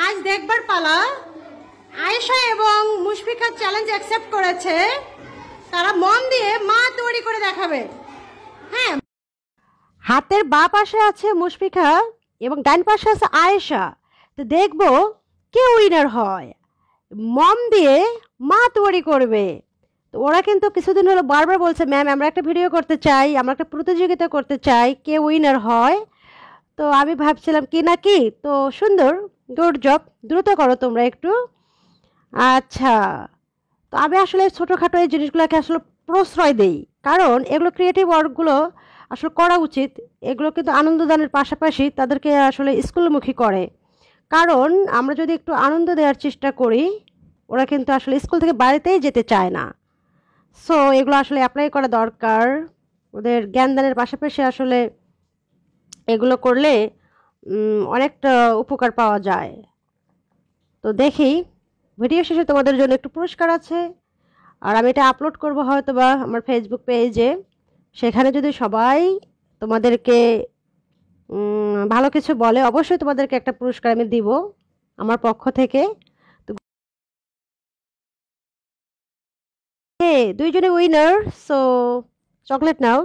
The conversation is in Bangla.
আজ দেখবার পালা আয়েশা এবং মুশফিকা চ্যালেঞ্জ অ্যাকসেপ্ট করেছে। তারা মন দিয়ে মা তৈরি করে দেখাবে। হ্যাঁ, হাতের বাঁ পাশে আছে মুশফিকা এবং ডান পাশে আছে আয়েশা। তো দেখবো কে উইনার হয়। মম দিয়ে মা তৈরি করবে। তো ওরা কিন্তু কিছুদিন হলো বারবার বলছে, ম্যাম আমরা একটা ভিডিও করতে চাই, আমরা একটা প্রতিযোগিতা করতে চাই, কে উইনার হয়। তো আমি ভাবছিলাম কি না কি, তো সুন্দর, গুড জব, দ্রুত করো তোমরা একটু। আচ্ছা, তো আমি আসলে ছোটোখাটো এই জিনিসগুলোকে আসলে প্রশ্রয় দেই, কারণ এগুলো ক্রিয়েটিভ ওয়ার্কগুলো আসলে করা উচিত। এগুলো কিন্তু আনন্দদানের পাশাপাশি তাদেরকে আসলে স্কুলমুখী করে। কারণ আমরা যদি একটু আনন্দ দেওয়ার চেষ্টা করি, ওরা কিন্তু আসলে স্কুল থেকে বাড়িতেই যেতে চায় না। সো এগুলো আসলে অ্যাপ্লাই করা দরকার। ওদের জ্ঞানদানের পাশাপাশি আসলে এগুলো করলে অনেকটা উপকার পাওয়া যায়। তো দেখি, ভিডিও শেষে তোমাদের জন্য একটু পুরস্কার আছে, আর আমি এটা আপলোড করব হয়তো বা আমার ফেসবুক পেজে। সেখানে যদি সবাই তোমাদেরকে ভালো কিছু বলে, অবশ্যই তোমাদেরকে একটা পুরস্কার আমি দিব আমার পক্ষ থেকে। তো দুইজনে উইনার, সো চকলেট নাও।